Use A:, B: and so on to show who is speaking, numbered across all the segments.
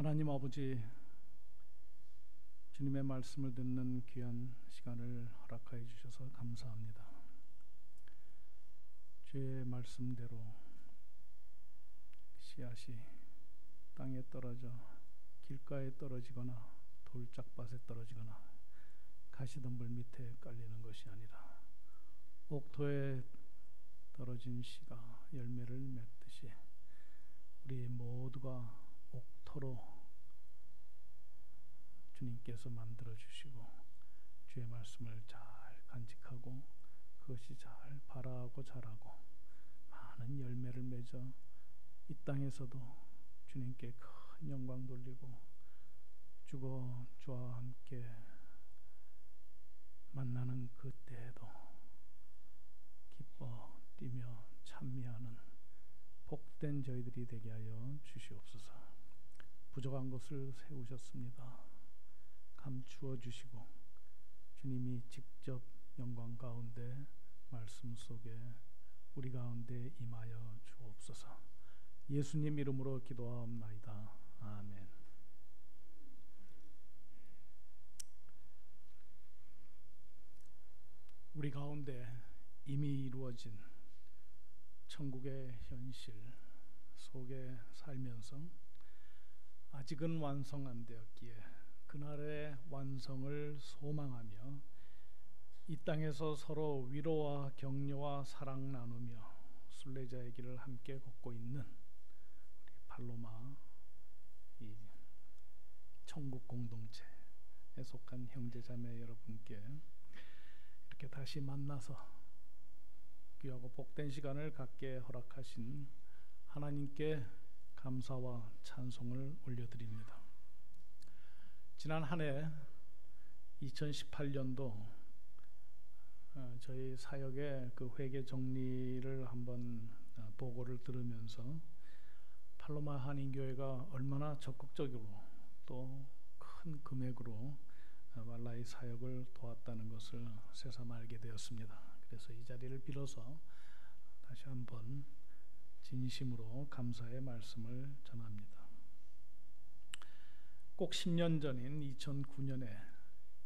A: 하나님 아버지, 주님의 말씀을 듣는 귀한 시간을 허락하여 주셔서 감사합니다. 주의 말씀대로 씨앗이 땅에 떨어져 길가에 떨어지거나 돌짝밭에 떨어지거나 가시덤불 밑에 깔리는 것이 아니라 옥토에 떨어진 씨가 열매를 맺듯이 우리 모두가 옥토로 주님께서 만들어주시고 주의 말씀을 잘 간직하고 그것이 잘 발아하고 자라고 많은 열매를 맺어 이 땅에서도 주님께 큰 영광 돌리고 주와 함께 만나는 그 때에도 기뻐 뛰며 찬미하는 복된 저희들이 되게 하여 주시옵소서. 부족한 것을 세우셨습니다. 감추어 주시고 주님이 직접 영광 가운데 말씀 속에 우리 가운데 임하여 주옵소서. 예수님 이름으로 기도하옵나이다. 아멘. 우리 가운데 이미 이루어진 천국의 현실 속에 살면서 아직은 완성 안 되었기에 그날의 완성을 소망하며 이 땅에서 서로 위로와 격려와 사랑 나누며 순례자의 길을 함께 걷고 있는 우리 팔로마 이 천국 공동체에 속한 형제자매 여러분께 이렇게 다시 만나서 귀하고 복된 시간을 갖게 허락하신 하나님께 감사와 찬송을 올려드립니다. 지난 한 해 2018년도 저희 사역의 그 회계 정리를 한번 보고를 들으면서 팔로마 한인교회가 얼마나 적극적으로 또 큰 금액으로 말라이 사역을 도왔다는 것을 새삼 알게 되었습니다. 그래서 이 자리를 빌어서 다시 한번 진심으로 감사의 말씀을 전합니다. 꼭 10년 전인 2009년에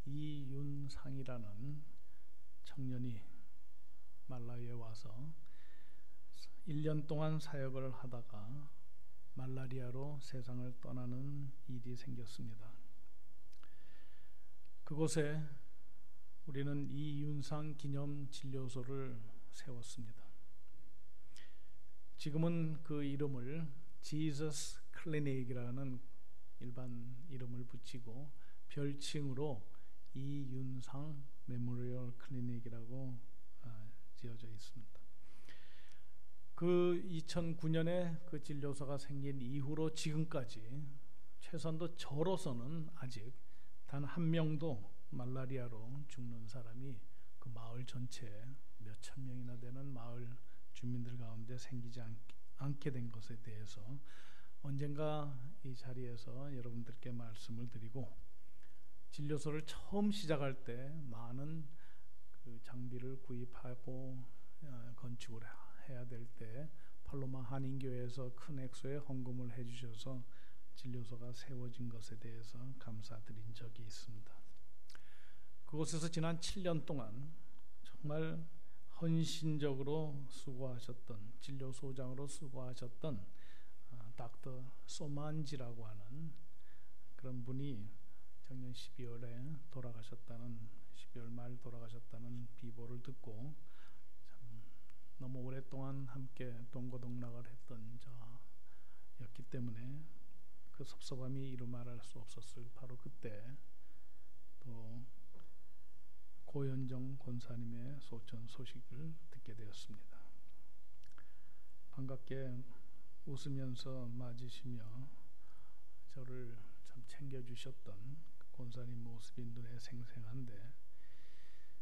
A: 이윤상이라는 청년이 말라위에 와서 1년 동안 사역을 하다가 말라리아로 세상을 떠나는 일이 생겼습니다. 그곳에 우리는 이윤상 기념 진료소를 세웠습니다. 지금은 그 이름을 Jesus 클리닉이라는 일반 이름을 붙이고 별칭으로 이윤상 메모리얼 클리닉이라고 지어져 있습니다. 그 2009년에 그 진료소가 생긴 이후로 지금까지 최선도 저로서는 아직 단 한 명도 말라리아로 죽는 사람이 그 마을 전체에 몇천 명이나 되는 마을 주민들 가운데 생기지 않게 된 것에 대해서 언젠가 이 자리에서 여러분들께 말씀을 드리고 진료소를 처음 시작할 때 많은 그 장비를 구입하고 건축을 해야 될 때 팔로마 한인교회에서 큰 액수의 헌금을 해주셔서 진료소가 세워진 것에 대해서 감사드린 적이 있습니다. 그곳에서 지난 7년 동안 정말 헌신적으로 수고하셨던 진료소장으로 수고하셨던 닥터 소만지라고 하는 그런 분이 작년 12월에 돌아가셨다는 12월 말 돌아가셨다는 비보를 듣고 참 너무 오랫동안 함께 동고동락을 했던 자였기 때문에 그 섭섭함이 이루 말할 수 없었을 바로 그때 또 고현정 권사님의 소천 소식을 듣게 되었습니다. 반갑게 웃으면서 맞으시며 저를 참 챙겨주셨던 권사님 모습이 눈에 생생한데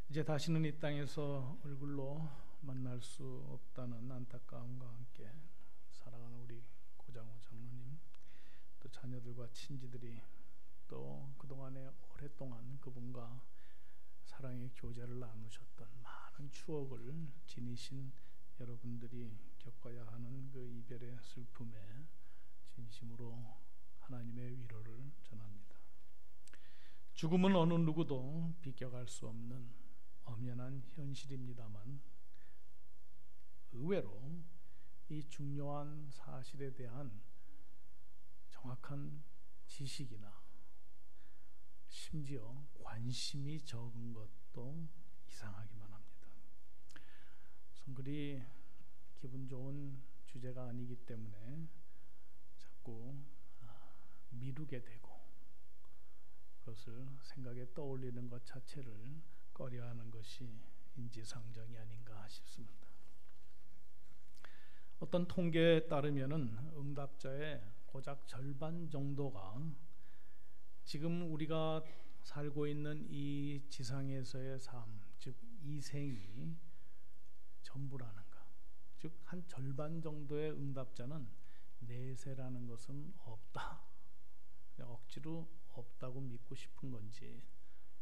A: 이제 다시는 이 땅에서 얼굴로 만날 수 없다는 안타까움과 함께 사랑하는 우리 고장호 장로님 또 자녀들과 친지들이 또 그동안에 오랫동안 그분과 사랑의 교제를 나누셨던 많은 추억을 지니신 여러분들이 겪어야 하는 그 이별의 슬픔에 진심으로 하나님의 위로를 전합니다. 죽음은 어느 누구도 비껴갈 수 없는 엄연한 현실입니다만 의외로 이 중요한 사실에 대한 정확한 지식이나 심지어 관심이 적은 것도 이상하기만 합니다. 그리 기분 좋은 주제가 아니기 때문에 자꾸 미루게 되고 그것을 생각에 떠올리는 것 자체를 꺼려하는 것이 인지상정이 아닌가 싶습니다. 어떤 통계에 따르면은 응답자의 고작 절반 정도가 지금 우리가 살고 있는 이 지상에서의 삶, 즉 이 생이 전부라는가. 즉 한 절반 정도의 응답자는 내세라는 것은 없다. 그냥 억지로 없다고 믿고 싶은 건지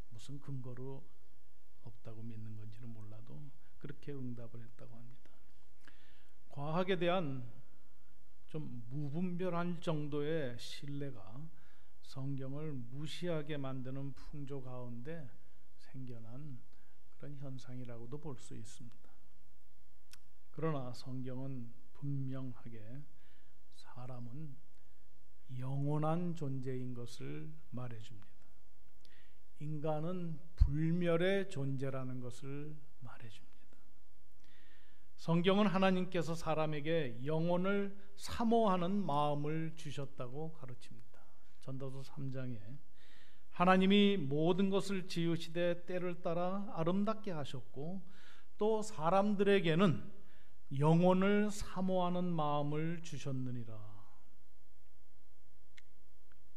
A: 무슨 근거로 없다고 믿는 건지는 몰라도 그렇게 응답을 했다고 합니다. 과학에 대한 좀 무분별한 정도의 신뢰가 성경을 무시하게 만드는 풍조 가운데 생겨난 그런 현상이라고도 볼 수 있습니다. 그러나 성경은 분명하게 사람은 영원한 존재인 것을 말해줍니다. 인간은 불멸의 존재라는 것을 말해줍니다. 성경은 하나님께서 사람에게 영혼을 사모하는 마음을 주셨다고 가르칩니다. 전도서 3장에 하나님이 모든 것을 지으시되 때를 따라 아름답게 하셨고 또 사람들에게는 영혼을 사모하는 마음을 주셨느니라.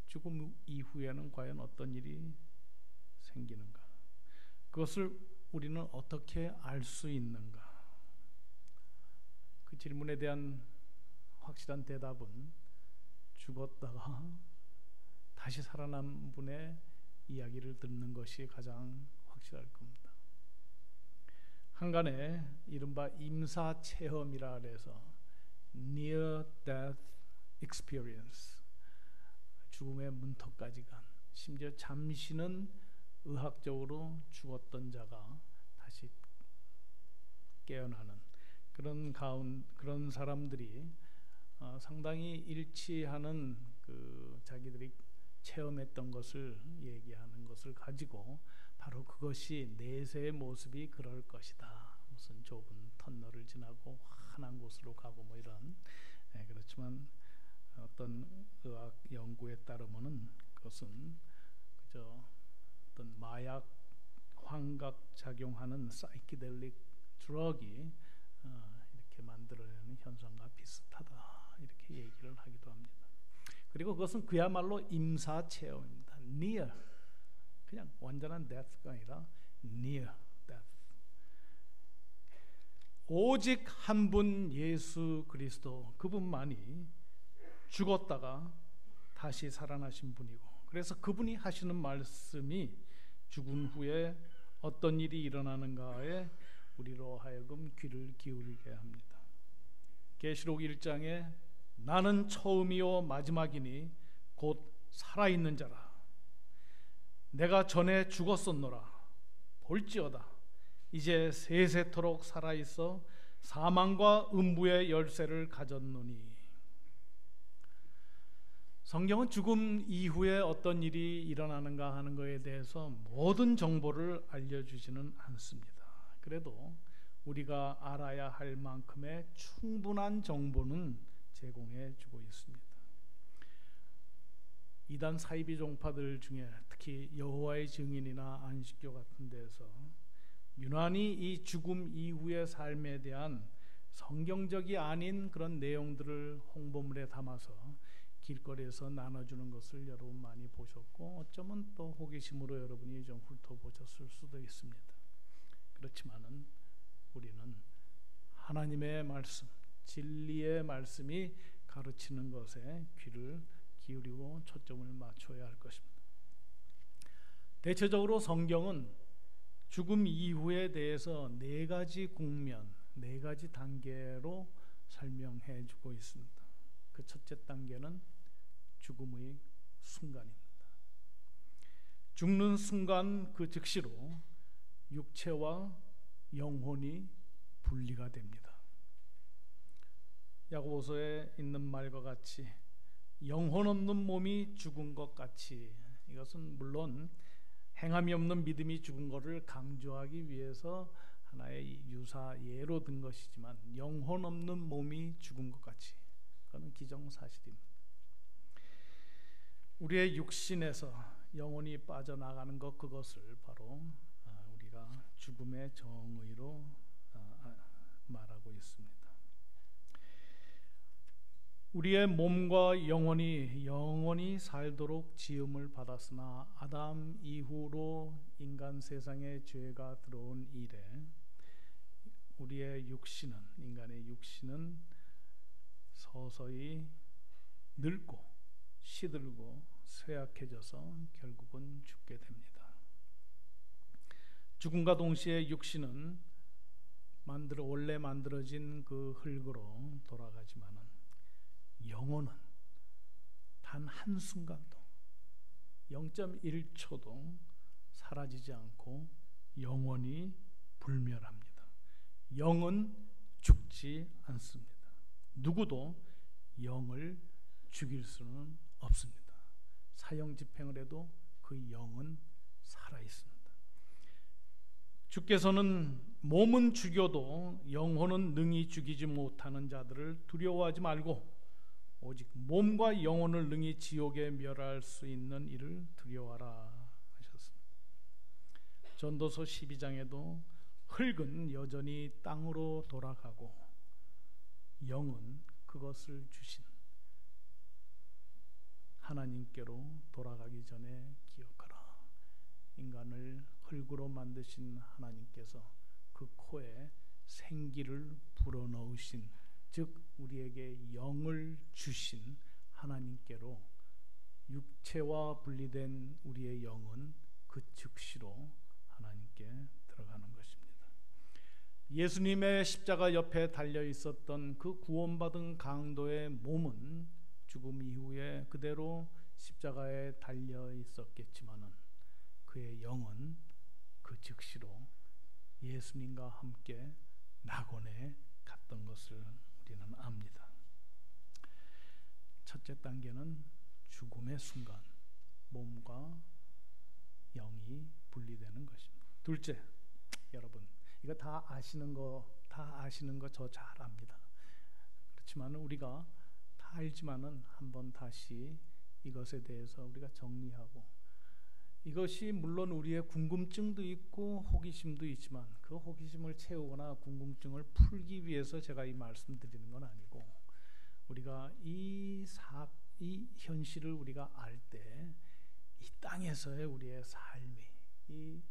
A: 죽음 이후에는 과연 어떤 일이 생기는가? 그것을 우리는 어떻게 알 수 있는가? 그 질문에 대한 확실한 대답은 죽었다가 다시 살아난 분의 이야기를 듣는 것이 가장 확실할 겁니다. 한간에 이른바 임사체험이라 해서 Near Death Experience, 죽음의 문턱까지 간, 심지어 잠시는 의학적으로 죽었던 자가 다시 깨어나는 그런 사람들이 상당히 일치하는 자기들이 체험했던 것을 얘기하는 것을 가지고 바로 그것이 내세의 모습이 그럴 것이다. 무슨 좁은 터널을 지나고 환한 곳으로 가고 뭐 이런. 그렇지만 어떤 의학 연구에 따르면은 그것은 그저 어떤 마약 환각 작용하는 사이키델릭 드럭이 이렇게 만들어내는 현상과 비슷하다 이렇게 얘기를 하기도 합니다. 그리고 그것은 그야말로 임사 체험입니다. near, 그냥 완전한 death가 아니라 near death. 오직 한 분 예수 그리스도, 그분만이 죽었다가 다시 살아나신 분이고, 그래서 그분이 하시는 말씀이 죽은 후에 어떤 일이 일어나는가에 우리로 하여금 귀를 기울이게 합니다. 계시록 1장에 나는 처음이요 마지막이니 곧 살아있는 자라. 내가 전에 죽었었노라. 볼지어다 이제 세세토록 살아있어 사망과 음부의 열쇠를 가졌노니. 성경은 죽음 이후에 어떤 일이 일어나는가 하는 것에 대해서 모든 정보를 알려주지는 않습니다. 그래도 우리가 알아야 할 만큼의 충분한 정보는 제공해 주고 있습니다. 이단 사이비 종파들 중에 특히 여호와의 증인이나 안식교 같은 데서 유난히 이 죽음 이후의 삶에 대한 성경적이 아닌 그런 내용들을 홍보물에 담아서 길거리에서 나눠주는 것을 여러분 많이 보셨고, 어쩌면 또 호기심으로 여러분이 좀 훑어보셨을 수도 있습니다. 그렇지만은 우리는 하나님의 말씀, 진리의 말씀이 가르치는 것에 귀를 기울이고 초점을 맞춰야 할 것입니다. 대체적으로 성경은 죽음 이후에 대해서 네 가지 국면, 네 가지 단계로 설명해 주고 있습니다. 그 첫째 단계는 죽음의 순간입니다. 죽는 순간 그 즉시로 육체와 영혼이 분리가 됩니다. 야고보서에 있는 말과 같이 영혼 없는 몸이 죽은 것 같이, 이것은 물론 행함이 없는 믿음이 죽은 것을 강조하기 위해서 하나의 유사 예로 든 것이지만, 영혼 없는 몸이 죽은 것 같이, 그건 기정사실입니다. 우리의 육신에서 영혼이 빠져나가는 것, 그것을 바로 우리가 죽음의 정의로 말하고 있습니다. 우리의 몸과 영혼이 살도록 지음을 받았으나 아담 이후로 인간 세상에 죄가 들어온 이래 우리의 인간의 육신은 서서히 늙고 시들고 쇠약해져서 결국은 죽게 됩니다. 죽음과 동시에 육신은 원래 만들어진 그 흙으로 돌아가지만은 영혼은 단 한순간도 0.1초도 사라지지 않고 영원히 불멸합니다. 영은 죽지 않습니다. 누구도 영을 죽일 수는 없습니다. 사형 집행을 해도 그 영은 살아 있습니다. 주께서는 몸은 죽여도 영혼은 능히 죽이지 못하는 자들을 두려워하지 말고 오직 몸과 영혼을 능히 지옥에 멸할 수 있는 이를 두려워하라 하셨습니다. 전도서 12장에도 흙은 여전히 땅으로 돌아가고 영은 그것을 주신 하나님께로 돌아가기 전에 기억하라. 인간을 흙으로 만드신 하나님께서 그 코에 생기를 불어넣으신, 즉 우리에게 영을 주신 하나님께로 육체와 분리된 우리의 영은 그 즉시로 하나님께 들어가는 것입니다. 예수님의 십자가 옆에 달려 있었던 그 구원받은 강도의 몸은 죽음 이후에 그대로 십자가에 달려 있었겠지만은 그의 영은 그 즉시로 예수님과 함께 낙원에 갔던 것을 우리는 압니다. 첫째 단계는 죽음의 순간 몸과 영이 분리되는 것입니다. 둘째, 여러분 이거 다 아시는 거 저 잘 압니다. 그렇지만 우리가 다 알지만은 한번 다시 이것에 대해서 우리가 정리하고, 이것이 물론 우리의 궁금증도 있고 호기심도 있지만 그 호기심을 채우거나 궁금증을 풀기 위해서 제가 이 말씀드리는 건 아니고, 우리가 이 현실을 우리가 알 때 이 땅에서의 우리의 삶이, 이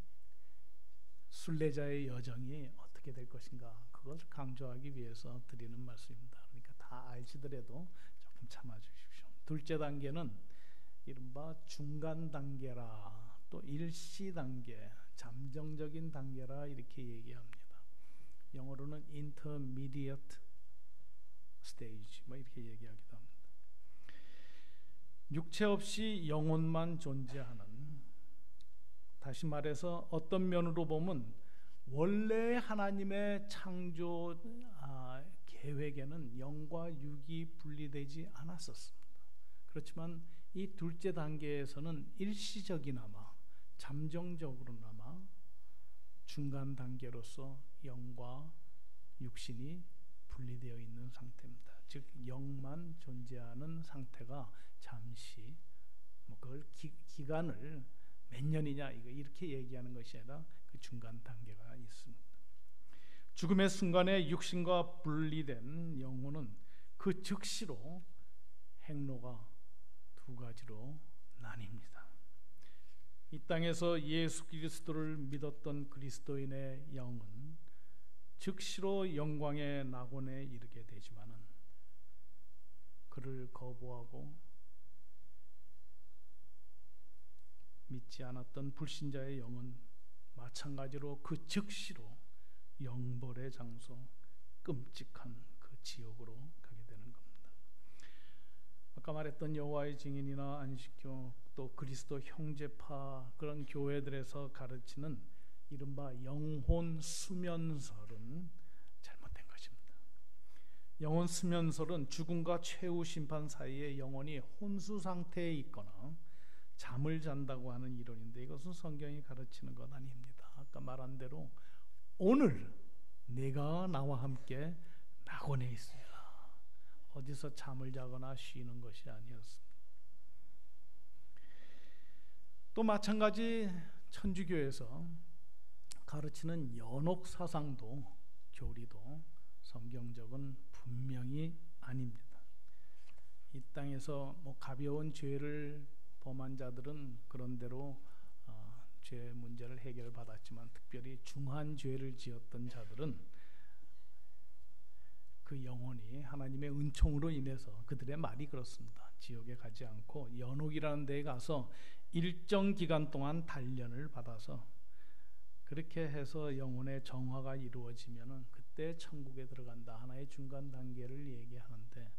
A: 순례자의 여정이 어떻게 될 것인가, 그것을 강조하기 위해서 드리는 말씀입니다. 그러니까 다 알시더라도 조금 참아 주십시오. 둘째 단계는 이른바 중간 단계라, 또 일시 단계, 잠정적인 단계라 이렇게 얘기합니다. 영어로는 intermediate stage 이렇게 얘기하기도 합니다. 육체 없이 영혼만 존재하는, 다시 말해서 어떤 면으로 보면 원래 하나님의 창조 계획에는 영과 육이 분리되지 않았었습니다. 그렇지만 이 둘째 단계에서는 일시적이나마 잠정적으로나마 중간 단계로서 영과 육신이 분리되어 있는 상태입니다. 즉 영만 존재하는 상태가 잠시, 그걸 기간을 몇 년이냐 이렇게 얘기하는 것이 아니라 그 중간 단계가 있습니다. 죽음의 순간에 육신과 분리된 영혼은 그 즉시로 행로가 두 가지로 나뉩니다. 이 땅에서 예수 그리스도를 믿었던 그리스도인의 영은 즉시로 영광의 낙원에 이르게 되지만은, 그를 거부하고 믿지 않았던 불신자의 영은 마찬가지로 그 즉시로 영벌의 장소, 끔찍한 그 지옥으로 가게 되는 겁니다. 아까 말했던 여호와의 증인이나 안식교 또 그리스도 형제파 그런 교회들에서 가르치는 이른바 영혼 수면설은 잘못된 것입니다. 영혼 수면설은 죽음과 최후 심판 사이에 영혼이 혼수 상태에 있거나 잠을 잔다고 하는 이론인데 이것은 성경이 가르치는 것 아닙니다. 아까 말한 대로 오늘 내가 나와 함께 낙원에 있으리라. 어디서 잠을 자거나 쉬는 것이 아니었습니다. 또 마찬가지 천주교에서 가르치는 연옥 사상도 교리도 성경적은 분명히 아닙니다. 이 땅에서 가벼운 죄를 범한 자들은 그런대로 죄 문제를 해결받았지만 특별히 중한 죄를 지었던 자들은 그 영혼이 하나님의 은총으로 인해서 그들의 말이 그렇습니다. 지옥에 가지 않고 연옥이라는 데에 가서 일정 기간 동안 단련을 받아서 그렇게 해서 영혼의 정화가 이루어지면은 그때 천국에 들어간다. 하나의 중간 단계를 얘기하는데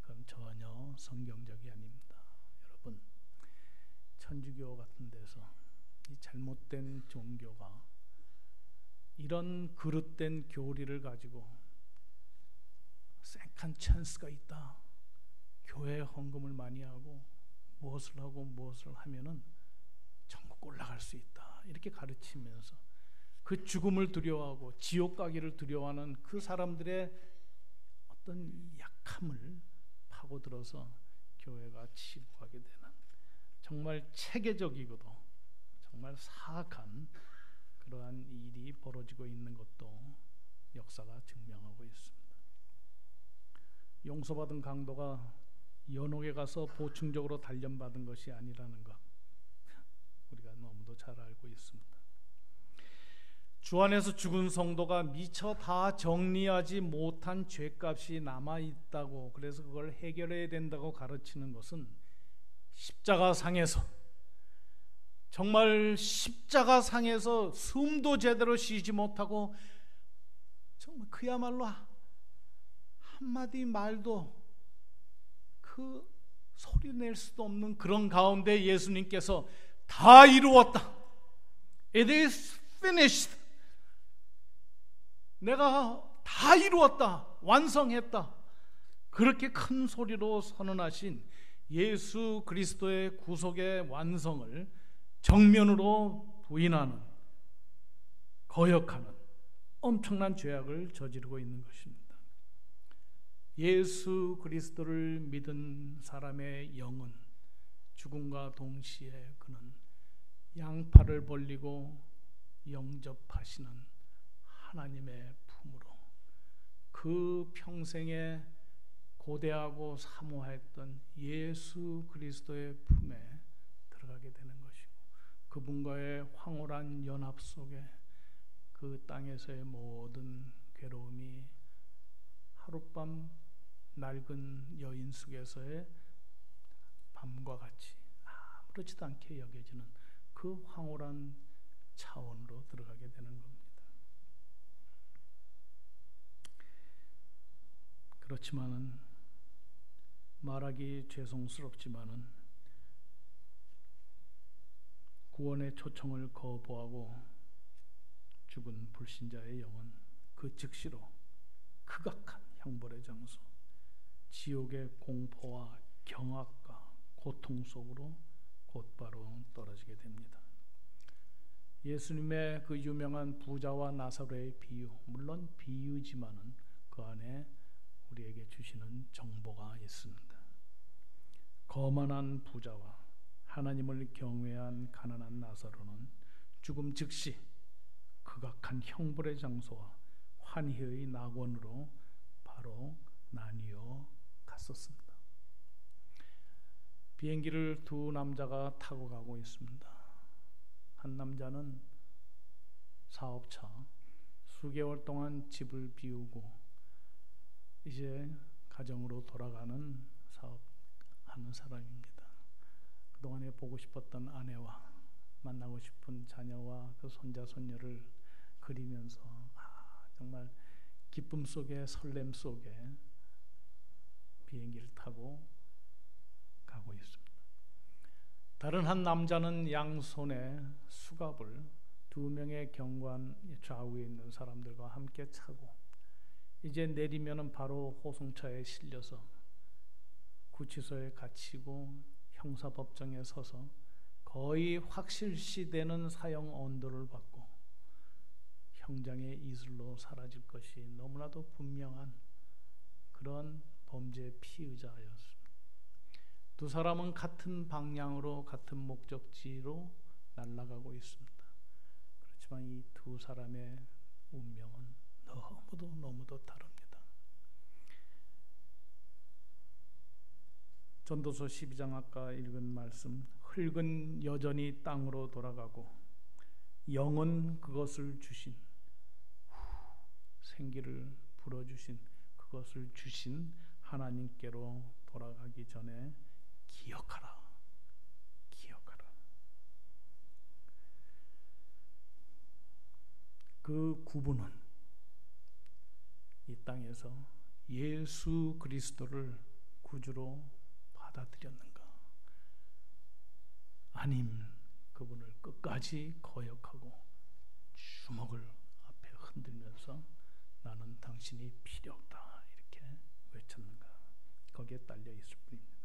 A: 그건 전혀 성경적이 아닙니다. 여러분, 천주교 같은 데서 이 잘못된 종교가 이런 그릇된 교리를 가지고 세컨 찬스가 있다. 교회 헌금을 많이 하고 무엇을 하고 무엇을 하면은 천국 올라갈 수 있다. 이렇게 가르치면서 그 죽음을 두려워하고 지옥 가기를 두려워하는 그 사람들의 어떤 약함을 파고들어서 교회가 치부하게 되는 정말 체계적이고도 정말 사악한 그러한 일이 벌어지고 있는 것도 역사가 증명하고 있습니다. 용서받은 강도가 연옥에 가서 보충적으로 단련받은 것이 아니라는 것 우리가 너무도 잘 알고 있습니다. 주 안에서 죽은 성도가 미처 다 정리하지 못한 죄값이 남아있다고 그래서 그걸 해결해야 된다고 가르치는 것은 십자가상에서 정말 십자가상에서 숨도 제대로 쉬지 못하고 정말 그야말로 한마디 말도 그 소리 낼 수도 없는 그런 가운데 예수님께서 다 이루었다. It is finished. 내가 다 이루었다. 완성했다. 그렇게 큰 소리로 선언하신 예수 그리스도의 구속의 완성을 정면으로 부인하는 거역하는 엄청난 죄악을 저지르고 있는 것입니다. 예수 그리스도를 믿은 사람의 영은 죽음과 동시에 그는 양팔을 벌리고 영접하시는 하나님의 품으로 그 평생에 고대하고 사모했던 예수 그리스도의 품에 들어가게 되는 것이고 그분과의 황홀한 연합 속에 그 땅에서의 모든 괴로움이 하룻밤 낡은 여인 속에서의 밤과 같이 아무렇지도 않게 여겨지는 그 황홀한 차원으로 들어가게 되는 겁니다. 그렇지만은 말하기 죄송스럽지만은 구원의 초청을 거부하고 죽은 불신자의 영은 그 즉시로 극악한 형벌의 장소, 지옥의 공포와 경악과 고통 속으로 곧바로 떨어지게 됩니다. 예수님의 그 유명한 부자와 나사로의 비유, 물론 비유지만은 그 안에 우리에게 주시는 정보가 있습니다. 거만한 부자와 하나님을 경외한 가난한 나사로는 죽음 즉시 극악한 형벌의 장소와 환희의 낙원으로 바로 나뉘어 갔었습니다. 비행기를 두 남자가 타고 가고 있습니다. 한 남자는 사업차 수개월 동안 집을 비우고 이제 가정으로 돌아가는 사업하는 사람입니다. 그동안에 보고 싶었던 아내와 만나고 싶은 자녀와 그 손자 손녀를 그리면서 정말 기쁨 속에 설렘 속에 비행기를 타고 다른 한 남자는 양손에 수갑을 두 명의 경관 좌우에 있는 사람들과 함께 차고 이제 내리면은 바로 호송차에 실려서 구치소에 갇히고 형사법정에 서서 거의 확실시되는 사형 언도를 받고 형장의 이슬로 사라질 것이 너무나도 분명한 그런 범죄 피의자였습니다. 두 사람은 같은 방향으로 같은 목적지로 날아가고 있습니다. 그렇지만 이 두 사람의 운명은 너무도 다릅니다. 전도서 12장 아까 읽은 말씀, 흙은 여전히 땅으로 돌아가고 영은 그것을 주신 생기를 불어주신 그것을 주신 하나님께로 돌아가기 전에 기억하라. 그 구분은 이 땅에서 예수 그리스도를 구주로 받아들였는가? 아님 그분을 끝까지 거역하고 주먹을 앞에 흔들면서 나는 당신이 필요 없다 이렇게 외쳤는가? 거기에 딸려 있을 뿐입니다.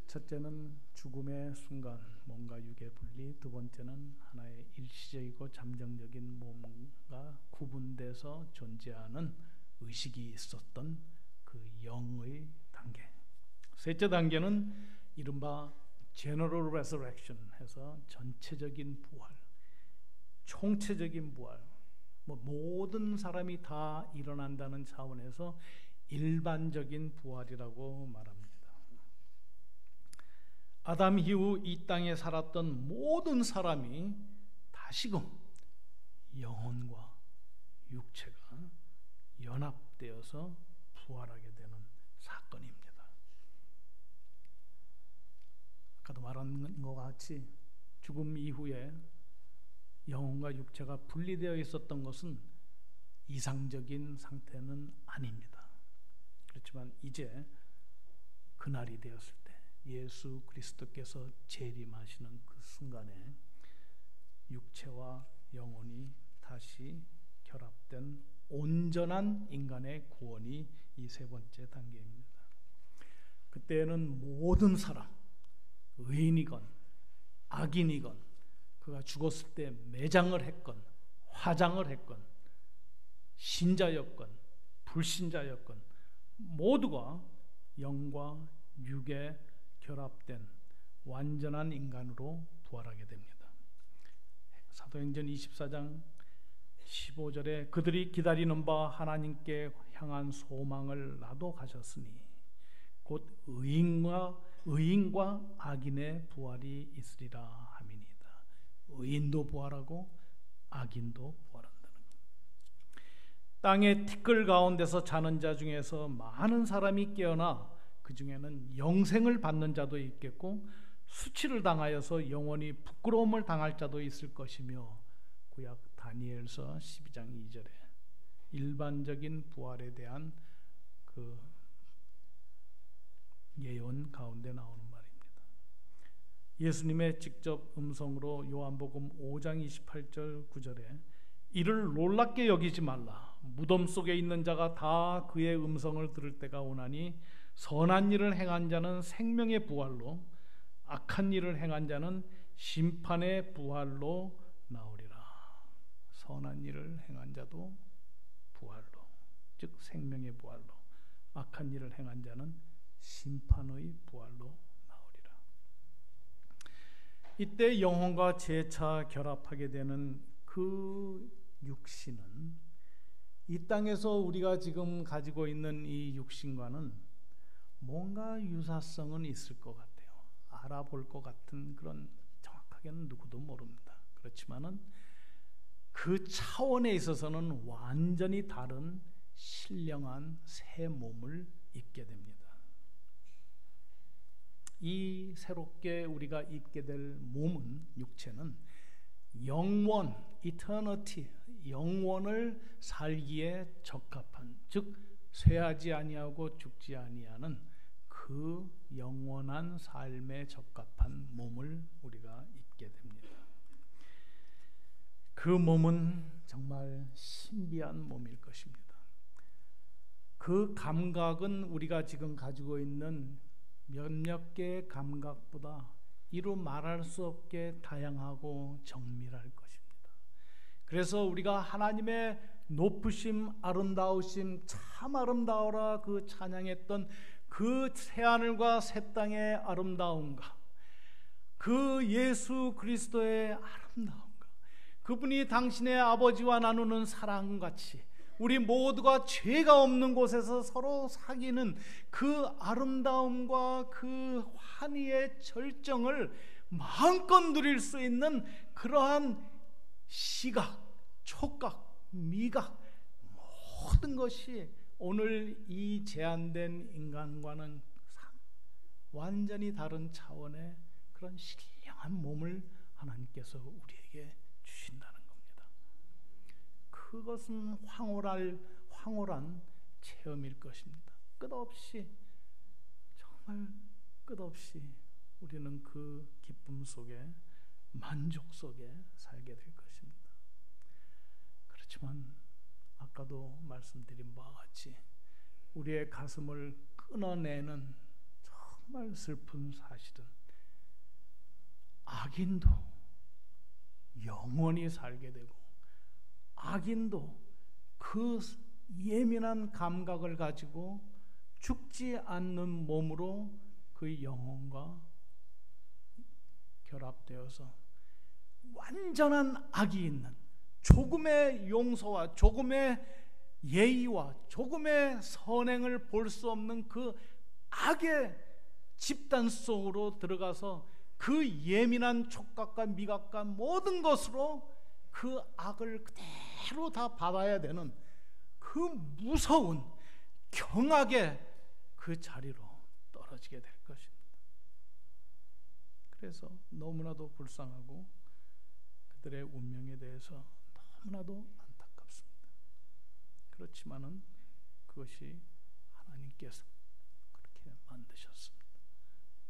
A: 첫째는 죽음의 순간 몸과 육의 분리, 두 번째는 하나의 일시적이고 잠정적인 몸과 구분돼서 존재하는 의식이 있었던 그 영의 단계. 셋째 단계는 이른바 General Resurrection 해서 전체적인 부활, 총체적인 부활, 모든 사람이 다 일어난다는 차원에서 일반적인 부활이라고 말합니다. 아담 이후 이 땅에 살았던 모든 사람이 다시금 영혼과 육체가 연합되어서 부활하게 되는 사건입니다. 아까도 말한 것 같이 죽음 이후에 영혼과 육체가 분리되어 있었던 것은 이상적인 상태는 아닙니다. 그렇지만 이제 그날이 되었을 때 예수 그리스도께서 재림하시는 그 순간에 육체와 영혼이 다시 결합된 온전한 인간의 구원이 이 세 번째 단계입니다. 그때는 모든 사람, 의인이건 악인이건 그가 죽었을 때 매장을 했건 화장을 했건 신자였건 불신자였건 모두가 영과 육에 결합된 완전한 인간으로 부활하게 됩니다. 사도행전 24장 15절에 그들이 기다리는 바 하나님께 향한 소망을 놔둬가셨으니 곧 의인과 악인의 부활이 있으리라 함이니이다. 의인도 부활하고 악인도 부활한다는 것. 땅의 티끌 가운데서 자는 자 중에서 많은 사람이 깨어나 그 중에는 영생을 받는 자도 있겠고 수치를 당하여서 영원히 부끄러움을 당할 자도 있을 것이며 구약 다니엘서 12장 2절에 일반적인 부활에 대한 그 예언 가운데 나오는 말입니다. 예수님의 직접 음성으로 요한복음 5장 28절 9절에 이를 놀랍게 여기지 말라. 무덤 속에 있는 자가 다 그의 음성을 들을 때가 오나니 선한 일을 행한 자는 생명의 부활로 악한 일을 행한 자는 심판의 부활로 나오리라. 선한 일을 행한 자도 부활로, 즉 생명의 부활로, 악한 일을 행한 자는 심판의 부활로 나오리라. 이때 영혼과 재차 결합하게 되는 그 육신은 이 땅에서 우리가 지금 가지고 있는 이 육신과는 뭔가 유사성은 있을 것 같아요. 알아볼 것 같은 그런, 정확하게는 누구도 모릅니다. 그렇지만은 그 차원에 있어서는 완전히 다른 신령한 새 몸을 입게 됩니다. 이 새롭게 우리가 입게 될 몸은, 육체는 영원, eternity, 영원을 살기에 적합한, 즉 쇠하지 아니하고 죽지 아니하는 그 영원한 삶에 적합한 몸을 우리가 입게 됩니다. 그 몸은 정말 신비한 몸일 것입니다. 그 감각은 우리가 지금 가지고 있는 몇몇 개의 감각보다 이루 말할 수 없게 다양하고 정밀할 것입니다. 그래서 우리가 하나님의 높으심, 아름다우심, 참 아름다워라 그 찬양했던 그 새하늘과 새 땅의 아름다움과 그 예수 그리스도의 아름다움과 그분이 당신의 아버지와 나누는 사랑같이 우리 모두가 죄가 없는 곳에서 서로 사귀는 그 아름다움과 그 환희의 절정을 마음껏 누릴 수 있는 그러한 시각, 촉각, 미각 모든 것이 오늘 이 제한된 인간과는 완전히 다른 차원의 그런 신령한 몸을 하나님께서 우리에게 주신다는 겁니다. 그것은 황홀한 체험일 것입니다. 끝없이, 정말 끝없이 우리는 그 기쁨 속에, 만족 속에 살게 될 것입니다. 그렇지만 아까도 말씀드린 바와 같이 우리의 가슴을 끊어내는 정말 슬픈 사실은 악인도 영원히 살게 되고 악인도 그 예민한 감각을 가지고 죽지 않는 몸으로 그 영혼과 결합되어서 완전한 악이 있는 조금의 용서와 조금의 예의와 조금의 선행을 볼 수 없는 그 악의 집단 속으로 들어가서 그 예민한 촉각과 미각과 모든 것으로 그 악을 그대로 다 받아야 되는 그 무서운 경악의 그 자리로 떨어지게 될 것입니다. 그래서 너무나도 불쌍하고 그들의 운명에 대해서 너무나도 안타깝습니다. 그렇지만은 그것이 하나님께서 그렇게 만드셨습니다.